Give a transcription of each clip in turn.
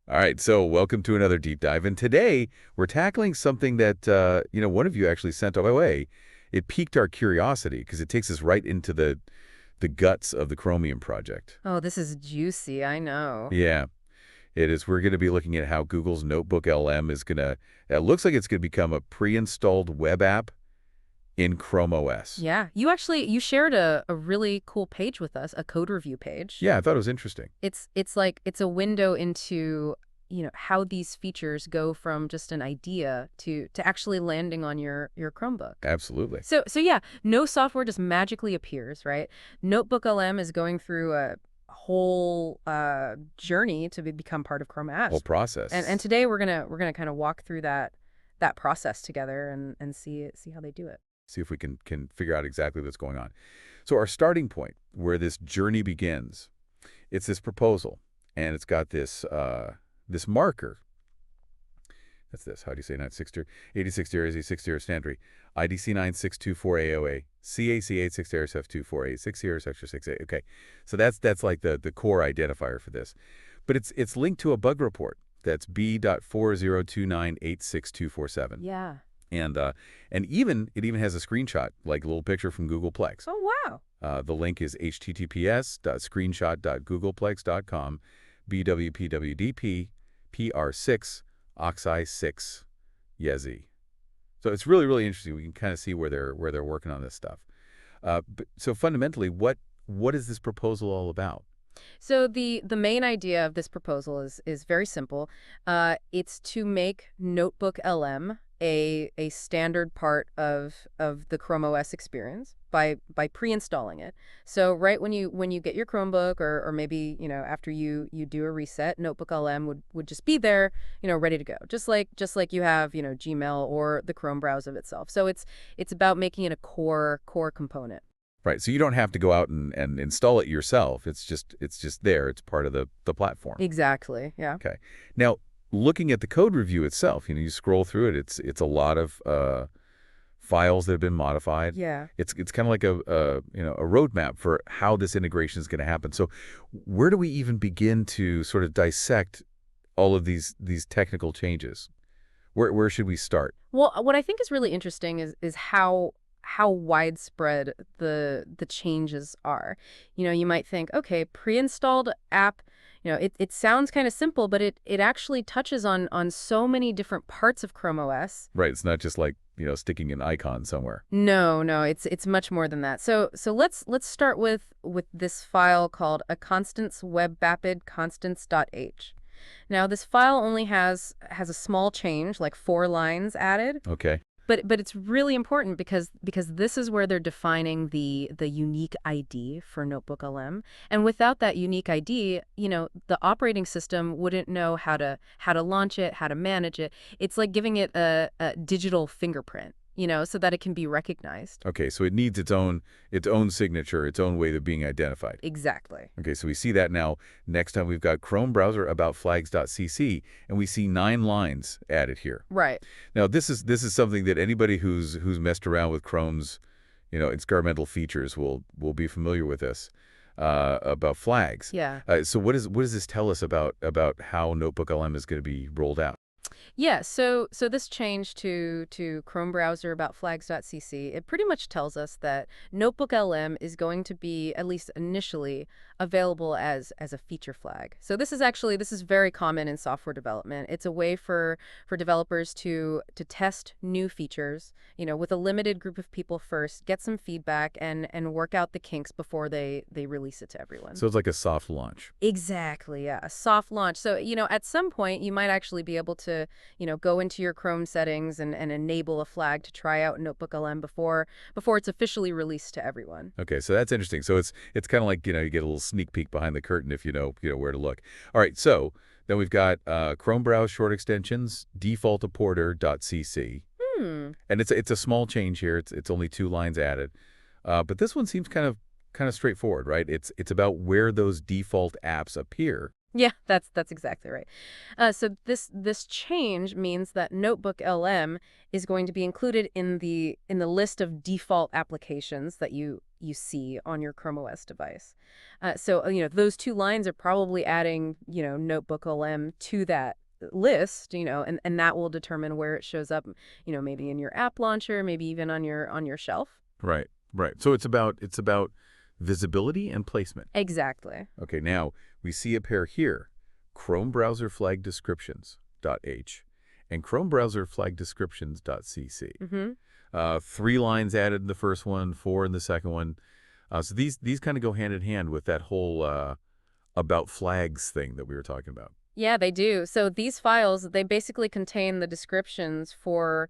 All right, so welcome to another deep dive. And today we're tackling something that, one of you actually sent our way. It piqued our curiosity because it takes us right into the guts of the Chromium project. Oh, this is juicy, I know. Yeah, it is. We're going to be looking at how Google's NotebookLM is going to, it looks like it's going to become a pre-installed web app in Chrome OS. Yeah, you shared a really cool page with us, a code review page. Yeah, I thought it was interesting. It's a window into, how these features go from just an idea to actually landing on your Chromebook. Absolutely. So yeah, no software just magically appears, right? NotebookLM is going through a whole journey to become part of Chrome Whole OS. And process. today we're gonna kind of walk through that process together and see how they do it. See if we can figure out exactly what's going on. So our starting point, where this journey begins, it's this proposal, and it's got this marker. That's this. How do you say 960? 86 60 standard. IDC 9624 AOA. CAC 86 Sector 68. Okay. So that's like the core identifier for this. But it's linked to a bug report. That's B.402986.247. Yeah. And it even has a screenshot, like a little picture from Googleplex. Oh, wow. The link is https://screenshot.googleplex.com BWPWDP PR6 Oxi 6 Yezi. So it's really, really interesting. We can kind of see where they're working on this stuff. So fundamentally, what is this proposal all about? So the main idea of this proposal is very simple. It's to make Notebook LM a standard part of the Chrome OS experience by pre-installing it. So right when you get your Chromebook or maybe after you do a reset, Notebook LM would just be there, ready to go. Just like you have Gmail or the Chrome browser itself. So it's about making it a core component. Right. So you don't have to go out and install it yourself. It's just there. It's part of the platform. Exactly. Yeah. Okay. Now, looking at the code review itself, you scroll through it. It's a lot of files that have been modified. Yeah. It's kind of like a roadmap for how this integration is going to happen. So, where do we even begin to sort of dissect all of these technical changes? Where should we start? Well, what I think is really interesting is how widespread the changes are. You might think, okay, pre-installed app, it sounds kind of simple, but it actually touches on so many different parts of Chrome OS. Right. It's not just like sticking an icon somewhere. No, it's much more than that. So let's start with this file called a constants webbapid constants.h. Now this file only has a small change, like 4 lines added. Okay. But it's really important because this is where they're defining the unique ID for NotebookLM. And without that unique ID, the operating system wouldn't know how to launch it, how to manage it. It's like giving it a digital fingerprint, so that it can be recognized. Okay, so it needs its own signature, its own way of being identified. Exactly. Okay, so we see that now. Next time we've got Chrome browser about flags.cc, and we see 9 lines added here. Right. Now this is something that anybody who's messed around with Chrome's, experimental features will be familiar with this about flags. Yeah. So what does this tell us about how NotebookLM is going to be rolled out? Yeah, so this change to Chrome browser about flags.cc, it pretty much tells us that NotebookLM is going to be, at least initially, available as a feature flag. So this is very common in software development. It's a way for developers to test new features, with a limited group of people first, get some feedback and work out the kinks before they release it to everyone. So it's like a soft launch. Exactly, yeah, a soft launch. So, at some point you might actually be able to go into your Chrome settings and enable a flag to try out NotebookLM before it's officially released to everyone. Okay, so that's interesting. So it's kind of like, you get a little sneak peek behind the curtain if you know where to look. All right, so then we've got Chrome browse short extensions, default importer.cc. And it's a small change here. It's only 2 lines added. But this one seems kind of straightforward, right? It's about where those default apps appear. Yeah, that's exactly right. So this change means that NotebookLM is going to be included in the list of default applications that you see on your ChromeOS device. Those two lines are probably adding NotebookLM to that list, and that will determine where it shows up, maybe in your app launcher, maybe even on your shelf. Right, right. So it's about visibility and placement. Exactly. Okay, now we see a pair here, Chrome browser flag descriptions.h and Chrome browser flag descriptions.cc. Mm-hmm. 3 lines added in the first one, 4 in the second one. So these kind of go hand in hand with that whole about flags thing that we were talking about. Yeah, they do. So these files, they basically contain the descriptions for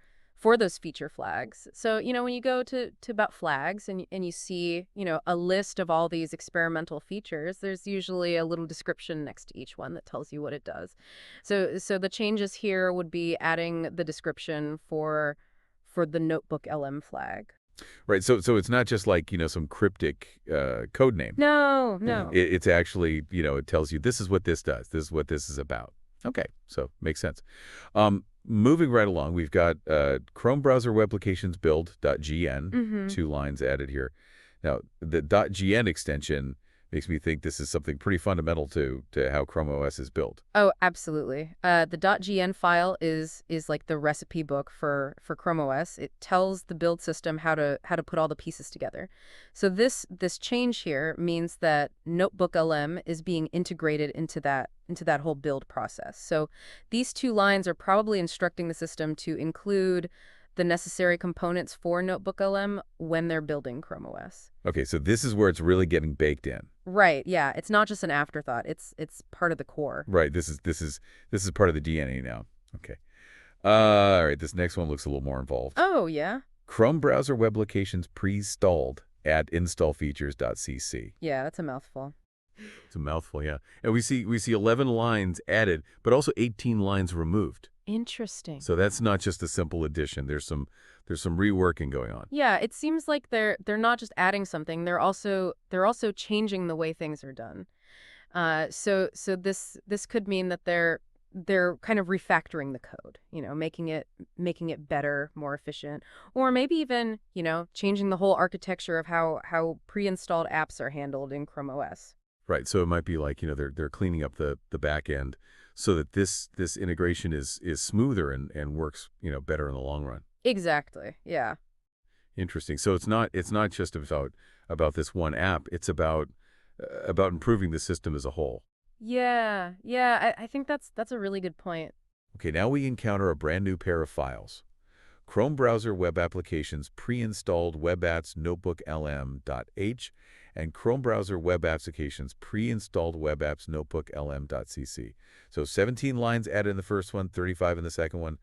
those feature flags. So, when you go to about flags and you see, a list of all these experimental features, there's usually a little description next to each one that tells you what it does. So the changes here would be adding the description for the Notebook LM flag. Right. So it's not just like, some cryptic code name. No, no. It's actually, it tells you this is what this does. This is what this is about. Okay. So makes sense. Moving right along, we've got Chrome browser web applications build.gn, Mm-hmm. 2 lines added here. Now, the .gn extension makes me think this is something pretty fundamental to how Chrome OS is built. Oh, absolutely. The .gn file is like the recipe book for Chrome OS. It tells the build system how to put all the pieces together. So this change here means that NotebookLM is being integrated into that whole build process. So these two lines are probably instructing the system to include the necessary components for NotebookLM when they're building Chrome OS. Okay, so this is where it's really getting baked in. Right, yeah. It's not just an afterthought. It's part of the core. Right. This is part of the DNA now. Okay. All right. This next one looks a little more involved. Oh, yeah? Chrome browser web applications pre-installed at installfeatures.cc. Yeah, that's a mouthful. It's a mouthful, yeah. And we see 11 lines added, but also 18 lines removed. Interesting. So that's not just a simple addition. There's some reworking going on. Yeah, it seems like they're not just adding something, they're also changing the way things are done. So this could mean that they're kind of refactoring the code, making it better, more efficient, or maybe even, changing the whole architecture of how pre-installed apps are handled in Chrome OS. Right. So it might be like, they're cleaning up the back end so that this integration is smoother and works, better in the long run. Exactly. Yeah. Interesting. So it's not just about this one app. It's about improving the system as a whole. Yeah. Yeah. I think that's a really good point. Okay, now we encounter a brand new pair of files. Chrome browser web applications pre-installed web apps notebooklm.h and Chrome browser web applications pre-installed web apps notebooklm.cc. So 17 lines added in the first one, 35 in the second one.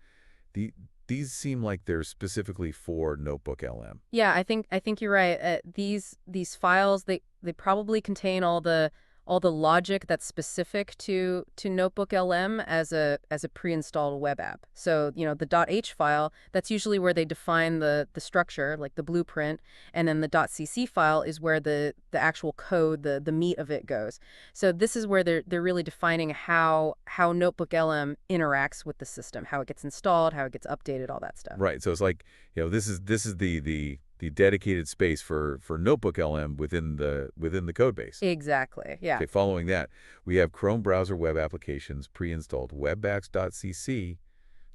These seem like they're specifically for NotebookLM. Yeah, I think you're right. These files, they probably contain all the logic that's specific to NotebookLM as a pre-installed web app. So, the .h file, that's usually where they define the structure, like the blueprint, and then the .cc file is where the actual code, the meat of it goes. So this is where they're really defining how NotebookLM interacts with the system, how it gets installed, how it gets updated, all that stuff. Right. So it's like, this is the dedicated space for NotebookLM within the code base. Exactly. Yeah. Okay, following that, we have Chrome browser web applications pre-installed webapps.cc,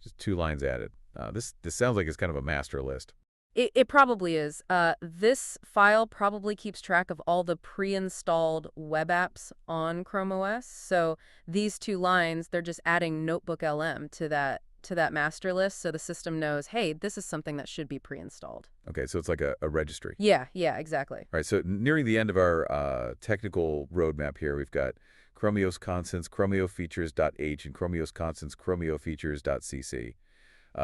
just 2 lines added. This sounds like it's kind of a master list. It probably is. This file probably keeps track of all the pre-installed web apps on Chrome OS. So these 2 lines, they're just adding NotebookLM to that master list, so the system knows, hey, this is something that should be pre-installed. Okay, so it's like a registry. Yeah, exactly. All right, so nearing the end of our technical roadmap here, we've got ChromeOS constants, ChromeOFeatures.h, and ChromeOS constants, ChromeOFeatures.cc.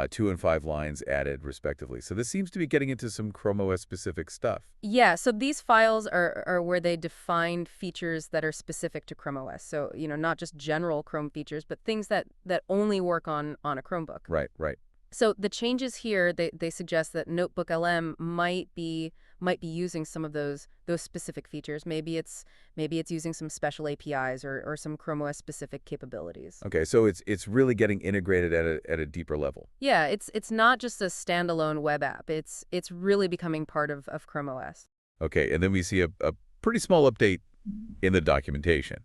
2 and 5 lines added, respectively. So this seems to be getting into some Chrome OS-specific stuff. Yeah, so these files are where they define features that are specific to Chrome OS. So, not just general Chrome features, but things that only work on a Chromebook. Right. So the changes here, they suggest that NotebookLM might be might be using some of those specific features. Maybe it's using some special APIs or some ChromeOS specific capabilities. Okay, so it's really getting integrated at a deeper level. Yeah, it's not just a standalone web app. It's really becoming part of ChromeOS. Okay, and then we see a pretty small update in the documentation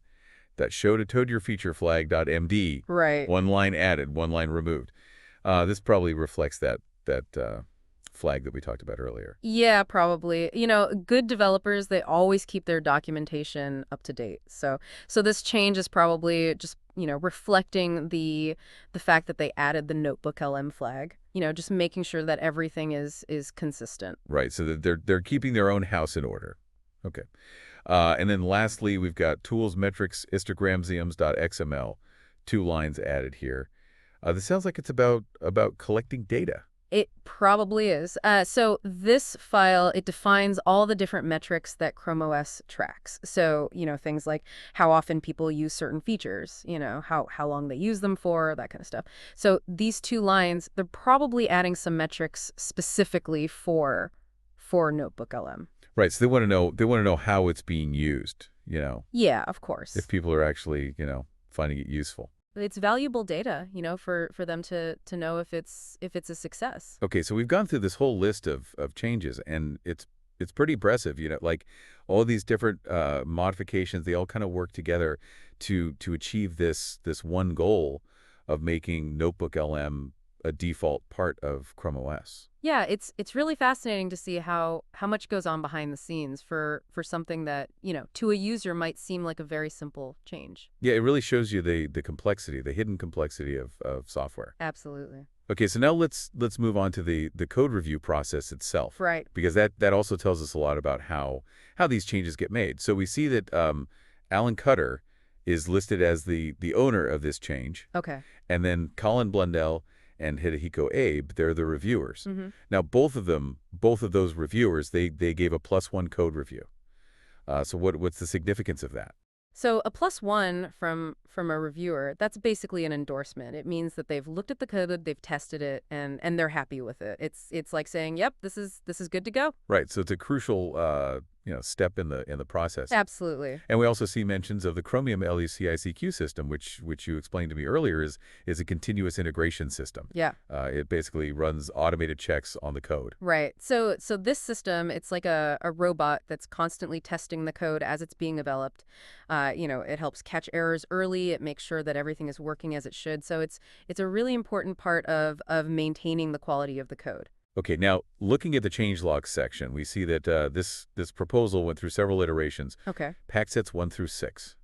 that show to toad your feature flag.md, Right. one line added, one line removed. This probably reflects that flag that we talked about earlier. Yeah, probably. Good developers, they always keep their documentation up to date. So this change is probably just, reflecting the fact that they added the NotebookLM flag. Just making sure that everything is consistent. Right, so that they're keeping their own house in order. Okay. And then lastly, we've got tools, metrics, histogramsiums.xml, 2 lines added here. This sounds like it's about collecting data. It probably is. So this file, it defines all the different metrics that ChromeOS tracks. So, things like how often people use certain features, how long they use them for, that kind of stuff. So these 2 lines, they're probably adding some metrics specifically for NotebookLM. Right, so they want to know how it's being used, Yeah, of course. if people are actually, finding it useful. It's valuable data, for them to know if it's a success. Okay, so we've gone through this whole list of changes, and it's pretty impressive, like all these different modifications, they all kind of work together to achieve this one goal of making NotebookLM a default part of ChromeOS. Yeah, it's really fascinating to see how much goes on behind the scenes for something that, to a user might seem like a very simple change. Yeah, it really shows you the complexity, the hidden complexity of software. Absolutely. Okay, so now let's move on to the code review process itself. Right. Because that also tells us a lot about how these changes get made. So we see that Alan Cutter is listed as the owner of this change. Okay. And then Colin Blundell and Hidehiko Abe, they're the reviewers. Mm-hmm. Now, both of those reviewers, they gave a +1 code review. So what's the significance of that? So a +1 from a reviewer, that's basically an endorsement. It means that they've looked at the code, they've tested it, and they're happy with it. It's like saying, "Yep, this is good to go." Right. So it's a crucial step in the process. Absolutely. And we also see mentions of the Chromium LECICQ system, which you explained to me earlier is a continuous integration system. Yeah. It basically runs automated checks on the code. Right. So this system, it's like a robot that's constantly testing the code as it's being developed. It helps catch errors early. It makes sure that everything is working as it should. So it's a really important part of maintaining the quality of the code. Okay, now looking at the changelog section, we see that this proposal went through several iterations. Okay. Packsets 1 through 6.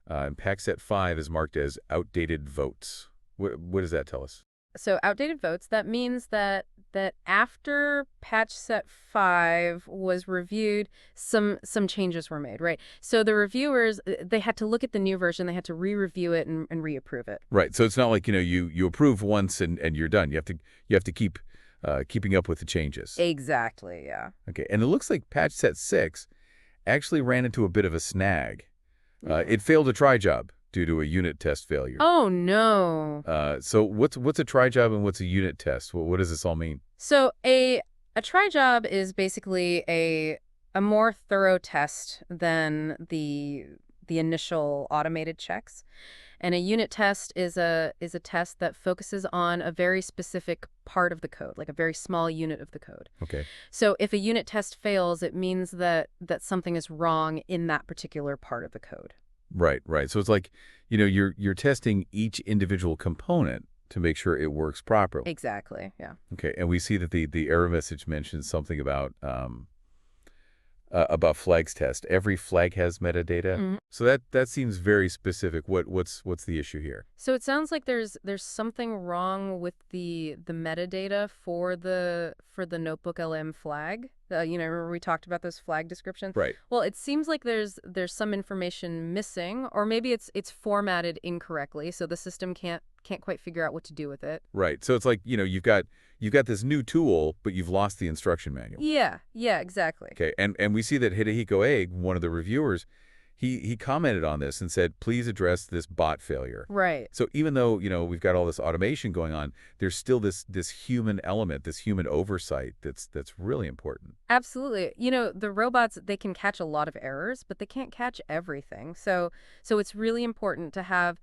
And Packset 5 is marked as outdated votes. What does that tell us? So outdated votes, that means that after patch set 5 was reviewed, some changes were made, right? So the reviewers, they had to look at the new version, they had to re-review it and reapprove it. Right. So it's not like, you approve once and you're done. You have to keep keeping up with the changes. Exactly, yeah. Okay. And it looks like patch set 6 actually ran into a bit of a snag. It failed a try job due to a unit test failure. Oh, no. So what's a try job and what's a unit test? What does this all mean? So a try job is basically a more thorough test than the initial automated checks. And a unit test is a test that focuses on a very specific part of the code, like a very small unit of the code. Okay. So if a unit test fails, it means that something is wrong in that particular part of the code. Right. So it's like, you're testing each individual component to make sure it works properly. Exactly. Yeah. Okay. And we see that the error message mentions something about flags test. Every flag has metadata. Mm-hmm. So that seems very specific. What's the issue here? So it sounds like there's something wrong with the metadata for the NotebookLM flag. Remember we talked about those flag descriptions? Right. Well, it seems like there's some information missing, or maybe it's formatted incorrectly, so the system can't quite figure out what to do with it. Right. So it's like, you've got this new tool, but you've lost the instruction manual. Yeah, exactly. Okay. And we see that Hidehiko Abe, one of the reviewers, He commented on this and said, please address this bot failure. Right. So even though, we've got all this automation going on, there's still this human element, this human oversight that's really important. Absolutely. The robots, they can catch a lot of errors, but they can't catch everything. So it's really important to have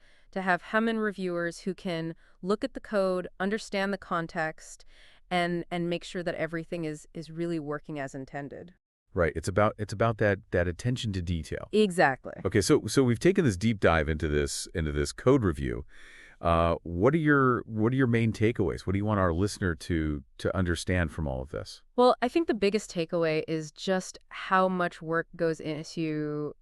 human reviewers who can look at the code, understand the context, and make sure that everything is really working as intended. Right. It's about that attention to detail. Exactly. Okay, so we've taken this deep dive into this code review. What are your main takeaways? What do you want our listener to understand from all of this? Well, I think the biggest takeaway is just how much work goes into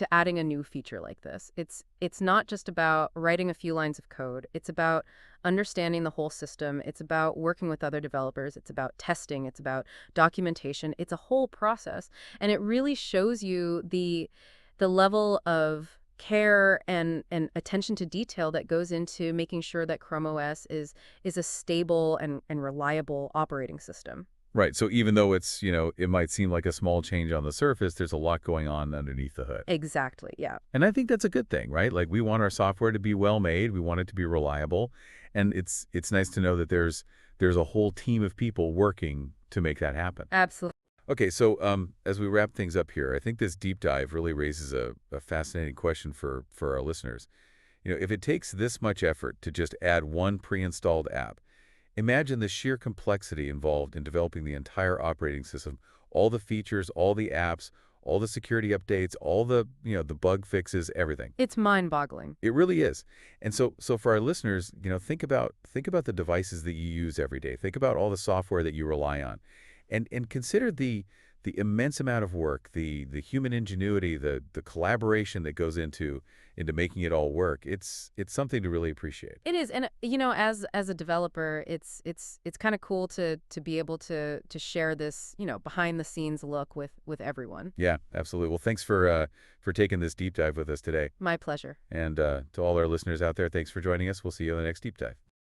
adding a new feature like this. It's not just about writing a few lines of code. It's about understanding the whole system. It's about working with other developers. It's about testing. It's about documentation. It's a whole process, and it really shows you the level of care and attention to detail that goes into making sure that ChromeOS is a stable and reliable operating system. Right. So even though it might seem like a small change on the surface, there's a lot going on underneath the hood. Exactly. Yeah. And I think that's a good thing, right? Like we want our software to be well made, we want it to be reliable, and it's nice to know that there's a whole team of people working to make that happen. Absolutely. Okay, so as we wrap things up here, I think this deep dive really raises a fascinating question for our listeners. If it takes this much effort to just add one pre-installed app, imagine the sheer complexity involved in developing the entire operating system, all the features, all the apps, all the security updates, all the bug fixes, everything. It's mind-boggling. It really is. And so for our listeners, think about the devices that you use every day. Think about all the software that you rely on. And consider the immense amount of work, the human ingenuity, the collaboration that goes into making it all work. It's something to really appreciate. It is, and as a developer, it's kind of cool to be able to share this behind the scenes look with everyone. Yeah, absolutely. Well, thanks for taking this deep dive with us today. My pleasure. And to all our listeners out there, thanks for joining us. We'll see you on the next deep dive.